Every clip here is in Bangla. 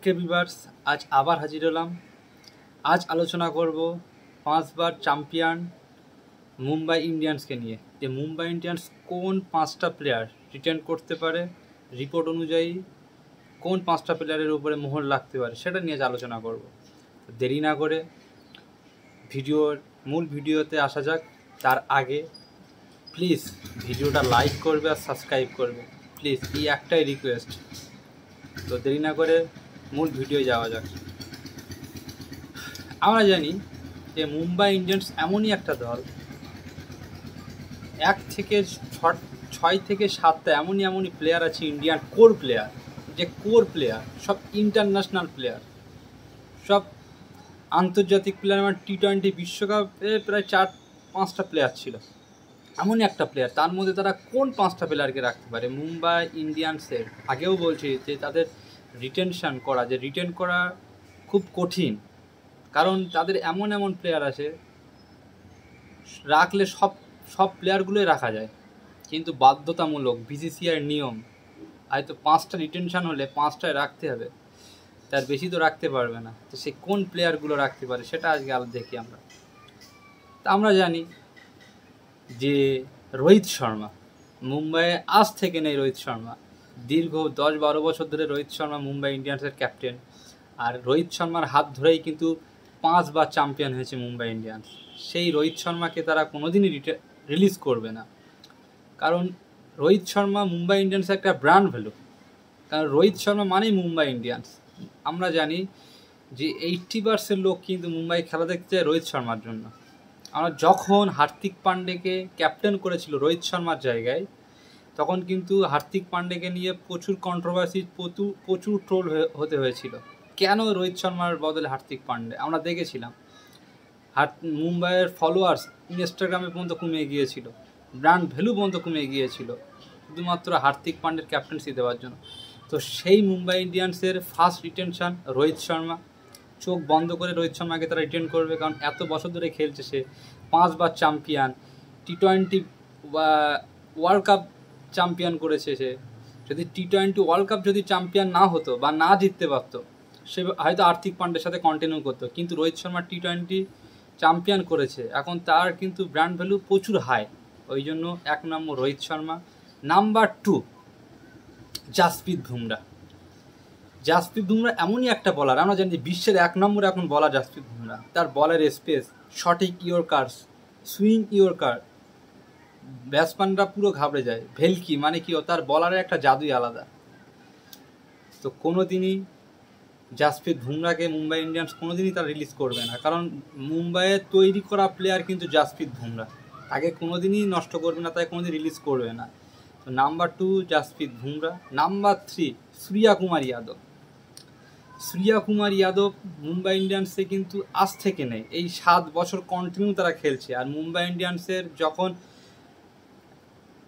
কে ভিউয়ার্স, আজ আবার হাজির হলাম। আজ আলোচনা করব 5বার চ্যাম্পিয়ন মুম্বাই ইন্ডিয়ান্সকে নিয়ে, যে মুম্বাই ইন্ডিয়ান্স কোন 5টা প্লেয়ার রিটেন করতে পারে, রিপোর্ট অনুযায়ী কোন 5টা প্লেয়ারের উপরে মোহর লাগতে পারে, সেটা নিয়ে আজ আলোচনা করব। দেরি না করে মূল ভিডিওতে আসা যাক। তার আগে প্লিজ ভিডিওটা লাইক করবে আর সাবস্ক্রাইব করবে, প্লিজ, এই একটাই রিকোয়েস্ট। তো দেরি না করে মূল ভিডিও যাওয়া যাক। আমরা জানি যে মুম্বাই ইন্ডিয়ান্স এমনই একটা দল, 1 থেকে 6 থেকে 7টা এমনই প্লেয়ার আছে ইন্ডিয়ান কোর প্লেয়ার, যে কোর প্লেয়ার সব ইন্টারন্যাশনাল প্লেয়ার, সব আন্তর্জাতিক প্লেয়ার। আমার টি-20 বিশ্বকাপে প্রায় 4-5টা প্লেয়ার ছিল, এমনই একটা প্লেয়ার। তার মধ্যে তারা কোন 5টা প্লেয়ারকে রাখতে পারে মুম্বাই ইন্ডিয়ান্সের? আগেও বলছি যে তাদের রিটেন করা খুব কঠিন, কারণ তাদের এমন প্লেয়ার আছে রাখলে সব প্লেয়ারগুলোই রাখা যায়, কিন্তু বাধ্যতামূলক বিসিসিআই নিয়ম, হয়তো 5টা রিটেনশন হলে 5টায় রাখতে হবে, তার বেশি তো রাখতে পারবে না। তো সে কোন প্লেয়ারগুলো রাখতে পারে সেটা আজকে দেখি আমরা। তা আমরা জানি যে রোহিত শর্মা মুম্বাইয়ে আজ থেকে নেই। রোহিত শর্মা দীর্ঘ 10-12 বছর ধরে রোহিত শর্মা মুম্বাই ইন্ডিয়ান্সের ক্যাপ্টেন, আর রোহিত শর্মার হাত ধরেই কিন্তু 5বার চ্যাম্পিয়ন হয়েছে মুম্বাই ইন্ডিয়ান্স। সেই রোহিত শর্মাকে তারা কোনোদিনই রিলিজ করবে না, কারণ রোহিত শর্মা মুম্বাই ইন্ডিয়ান্সের একটা ব্র্যান্ড ভ্যালু। কারণ রোহিত শর্মা মানেই মুম্বাই ইন্ডিয়ান্স। আমরা জানি যে 80% লোক কিন্তু মুম্বাই খেলা দেখতে যায় রোহিত শর্মার জন্য। আমরা যখন হার্দিক পান্ডেকে ক্যাপ্টেন করেছিল রোহিত শর্মার জায়গায়, তখন কিন্তু হার্দিক পান্ডেকে নিয়ে প্রচুর কন্ট্রোভার্সি, প্রচুর ট্রোল হতে হয়েছিল। কেন রোহিত শর্মার বদলে হার্দিক পান্ডে? আমরা দেখেছিলাম মুম্বাইয়ের ফলোয়ার্স ইনস্টাগ্রামে পর্যন্ত কমে গিয়েছিল, ব্র্যান্ড ভ্যালু পর্যন্ত কমে গিয়েছিল, শুধুমাত্র হার্দিক পান্ডের ক্যাপ্টেন্সি দেওয়ার জন্য। তো সেই মুম্বাই ইন্ডিয়ান্সের ফার্স্ট রিটেনশন রোহিত শর্মা। চোখ বন্ধ করে রোহিত শর্মাকে তারা রিটেন করবে, কারণ এত বছর ধরে খেলছে সে, 5বার চ্যাম্পিয়ন, টি-20 ওয়ার্ল্ড কাপ চ্যাম্পিয়ন করেছে সে। যদি টি-20 ওয়ার্ল্ড কাপ যদি চ্যাম্পিয়ন না হতো বা না জিততে পারতো, সে হয়তো হার্দিক পান্ডের সাথে কন্টিনিউ করতো, কিন্তু রোহিত শর্মা টি-20 চ্যাম্পিয়ন করেছে, এখন তার কিন্তু ব্র্যান্ড ভ্যালু প্রচুর হাই। ওই জন্য 1 নম্বর রোহিত শর্মা। নাম্বার 2 জাসপ্রীত বুমরা। জাসপ্রীত বুমরা এমনই একটা বলার, আমরা জানি বিশ্বের 1 নম্বর এখন বলার জাসপ্রীত বুমরা। তার বলের স্পেস, সঠিক ইয়র্কার্স, সুইং ইয়র্কার, ব্যাটসম্যানরা পুরো ঘাবড়ে যায়। ভেলকি মানে কি, তার বলারের একটা জাদুই আলাদা। তো কোনোদিনই জাসপ্রীত বুমরাকে মুম্বাই ইন্ডিয়ান্স কোনোদিনই তারা রিলিজ করবে না, কারণ মুম্বাইয়ে তৈরি করা প্লেয়ার কিন্তু জাসপ্রীত বুমরা, তাকে কোনোদিনই নষ্ট করবে না, তাকে কোনোদিন রিলিজ করবে না। তো নাম্বার 2 জাসপ্রীত বুমরা। নাম্বার 3 সূর্যা কুমার যাদব। সূর্যা কুমার যাদব মুম্বাই ইন্ডিয়ান্সে কিন্তু আজ থেকে নেই, এই 7 বছর কন্টিনিউ তারা খেলছে। আর মুম্বাই ইন্ডিয়ান্সের যখন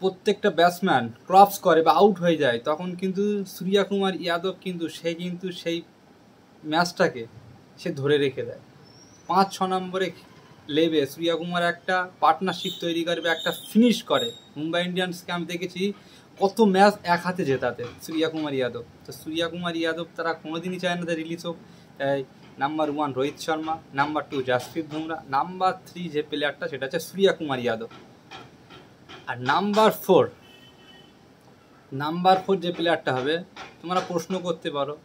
প্রত্যেকটা ব্যাটসম্যান ক্রপস করে বা আউট হয়ে যায়, তখন কিন্তু সূর্যা কুমার যাদব কিন্তু সেই ম্যাচটাকে সে ধরে রেখে দেয়। 5-6 নম্বরে লেবে সূর্যা কুমার একটা পার্টনারশিপ তৈরি করবে, একটা ফিনিশ করে। মুম্বাই ইন্ডিয়ান্সকে আমি দেখেছি কত ম্যাচ এক হাতে জেতাতে সূর্যা কুমার যাদব। তো সূর্যা কুমার যাদব তারা কোনোদিনই চায় না রিলিজ হোক। Number 1 Rohit Sharma, number 2 Jasprit Bumrah, number 3 যে প্লেয়ারটা সেটা হচ্ছে সূর্যা কুমার যাদব। আর নাম্বার 4 যে প্লেয়ারটা হবে, তোমরা প্রশ্ন করতে পারো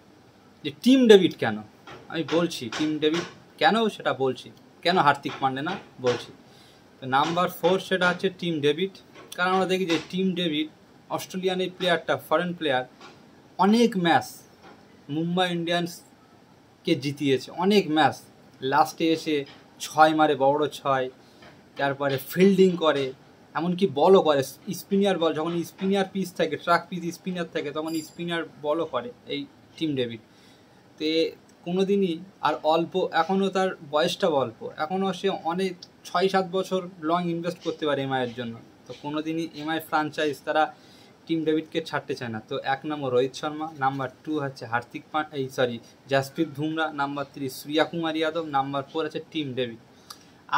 যে টিম ডেভিড কেন? আমি বলছি টিম ডেভিড কেন, সেটা বলছি। কেন হার্দিক পান্ডে না, বলছি। তো নাম্বার 4 সেটা হচ্ছে টিম ডেভিড। কারণ আমরা দেখি যে টিম ডেভিড অস্ট্রেলিয়ান এই প্লেয়ারটা, ফরেন প্লেয়ার, অনেক ম্যাচ মুম্বাই ইন্ডিয়ান্সকে জিতিয়েছে, অনেক ম্যাচ। লাস্টে এসে 6 মারে, বড় 6, তারপরে ফিল্ডিং করে, এমনকি বলও করে। স্পিনার বল, যখন স্পিনার পিচ থাকে, ট্রাক পিচ স্পিনার থাকে, তখন স্পিনার বলও করে এই টিম ডেভিড। তে কোনোদিনই আর অল্প, এখনও তার বয়সটা অল্প, এখনও সে অনেক 6-7 বছর লং ইনভেস্ট করতে পারে এমআইয়ের জন্য। তো কোনোদিনই এমআই ফ্রাঞ্চাইজ তারা টিম ডেভিডকে ছাড়তে চায় না। তো 1 নম্বর রোহিত শর্মা, নাম্বার 2 হচ্ছে জাসপ্রীত বুমরা, নাম্বার 3 সূর্যা কুমার যাদব, নাম্বার 4 আছে টিম ডেভিড।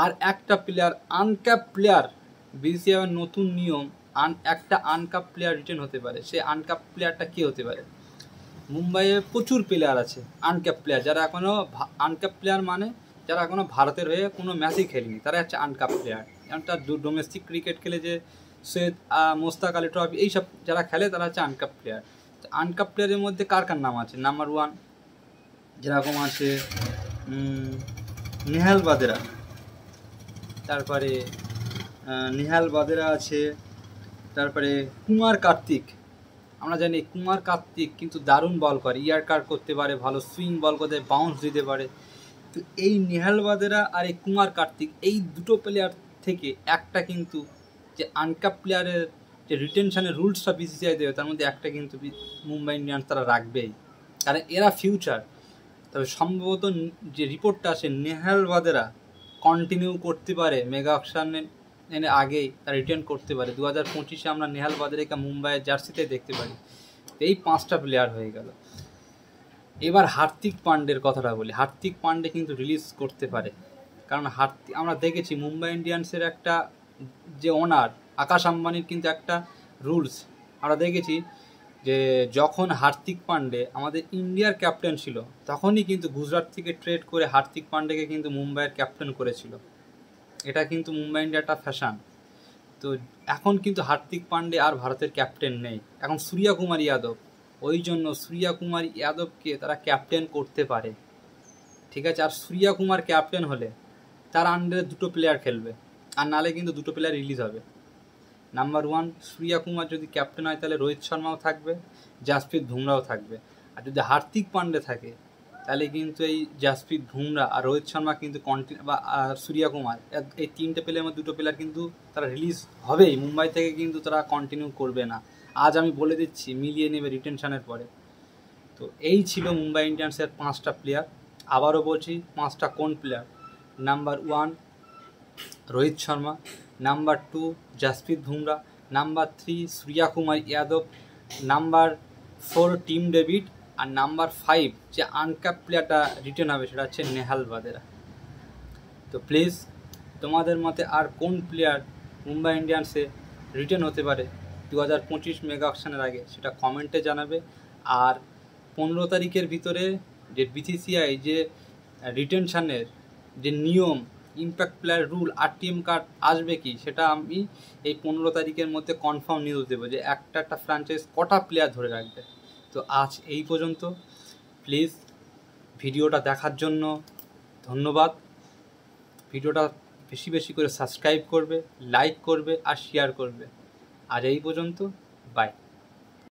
আর একটা প্লেয়ার, আনক্যাপ প্লেয়ার, বিসিসিআই নতুন নিয়ম, একটা আনক্যাপ প্লেয়ার রিটেন হতে পারে। সে আনক্যাপ প্লেয়ারটা কী হতে পারে? মুম্বাইয়ে প্রচুর প্লেয়ার আছে আনক্যাপ প্লেয়ার, যারা এখনও আনক্যাপ প্লেয়ার মানে যারা এখনও ভারতের হয়ে কোনো ম্যাচই খেলেনি, তারা হচ্ছে আনক্যাপ প্লেয়ার। একটা ডোমেস্টিক ক্রিকেট খেলে যে সৈয়দ মোস্তাক আলী ট্রফি এইসব যারা খেলে তারা হচ্ছে আনক্যাপ প্লেয়ার। আনক্যাপ প্লেয়ারের মধ্যে কার কার নাম আছে? নাম্বার 1 যেরকম আছে নেহাল বাদেরা, তারপরে নেহাল বাদেরা আছে, তারপরে কুমার কার্তিক। আমরা জানি কুমার কার্তিক কিন্তু দারুণ বল করে, ইয়ার্কার করতে পারে, ভালো সুইং বল করতে, বাউন্স দিতে পারে। তো এই নেহাল বাদেরা আর এই কুমার কার্তিক, এই দুটো প্লেয়ার থেকে একটা কিন্তু যে আনক্যাপ প্লেয়ারের যে রিটেনশনের রুলসটা বিসিসিআই দেবে তার মধ্যে একটা কিন্তু মুম্বাই ইন্ডিয়ান্স তারা রাখবেই, কারণ এরা ফিউচার। তবে সম্ভবত যে রিপোর্টটা আসে নেহাল বাদেরা কন্টিনিউ করতে পারে, মেগা অকশনের আগেই তারা রিটার্ন করতে পারে। 2025-এ আমরা নেহাল বাদেরাকে মুম্বাইয়ের জার্সিতে দেখতে পারি। এই 5টা প্লেয়ার হয়ে গেল। এবার হার্দিক পান্ডের কথাটা বলি। হার্দিক পান্ডে কিন্তু রিলিজ করতে পারে, কারণ আমরা দেখেছি মুম্বাই ইন্ডিয়ান্সের একটা যে ওনার আকাশ আম্বানির কিন্তু একটা রুলস আমরা দেখেছি যে যখন হার্দিক পান্ডে আমাদের ইন্ডিয়ার ক্যাপ্টেন ছিল তখনই কিন্তু গুজরাট থেকে ট্রেড করে হার্দিক পান্ডেকে কিন্তু মুম্বাইয়ের ক্যাপ্টেন করেছিল। এটা কিন্তু মুম্বাই ইন্ডিয়ার একটা ফ্যাশন। তো এখন কিন্তু হার্দিক পান্ডে আর ভারতের ক্যাপ্টেন নেই, এখন সূর্যা কুমার যাদব। ওই জন্য সূর্যা কুমার যাদবকে তারা ক্যাপ্টেন করতে পারে, ঠিক আছে। আর সূর্যা কুমার ক্যাপ্টেন হলে তার আন্ডারে 2টো প্লেয়ার খেলবে, আর নালে কিন্তু 2টো প্লেয়ার রিলিজ হবে। নাম্বার 1 সূর্যা কুমার যদি ক্যাপ্টেন হয় তাহলে রোহিত শর্মাও থাকবে, জাসপ্রীত বুমরাও থাকবে। আর যদি হার্দিক পান্ডে থাকে তাহলে কিন্তু এই জাসপ্রীত বুমরা আর রোহিত শর্মা কিন্তু আর সূর্যা কুমার এই 3টে প্লেয়ারের মধ্যে 2টো প্লেয়ার কিন্তু তারা রিলিজ হবেই। মুম্বাই থেকে কিন্তু তারা কন্টিনিউ করবে না, আজ আমি বলে দিচ্ছি, মিলিয়ে নেবে রিটেনশনের পরে। তো এই ছিল মুম্বাই ইন্ডিয়ান্সের 5টা প্লেয়ার। আবারও বলছি 5টা কোন player? Number 1 Rohit Sharma, number 2 Jasprit Bumrah, number 3 Surya Kumar Yadav, number 4 Tim David, আর নাম্বার 5 যে আনক্যাপ প্লেয়ারটা রিটার্ন হবে সেটা হচ্ছে নেহাল বাদেরা। তো প্লিজ তোমাদের মতে আর কোন প্লেয়ার মুম্বাই ইন্ডিয়ান্সে রিটার্ন হতে পারে 2025 মেগা অকশনের আগে সেটা কমেন্টে জানাবে। আর 15 তারিখের ভিতরে যে বিসিসিআই যে রিটেনশনের যে নিয়ম, impact player rule, RTM card আসবে কি সেটা আমি এই 15 তারিখের মধ্যে কনফার্ম নিউজ দেবো যে একটা ফ্র্যাঞ্চাইজ কটা প্লেয়ার ধরে রাখবে। তো আজ এই পর্যন্ত। প্লিজ ভিডিওটা দেখার জন্য ধন্যবাদ। ভিডিওটা বেশি বেশি করে সাবস্ক্রাইব করবে, লাইক করবে আর শেয়ার করবে। আর এই পর্যন্ত, বাই।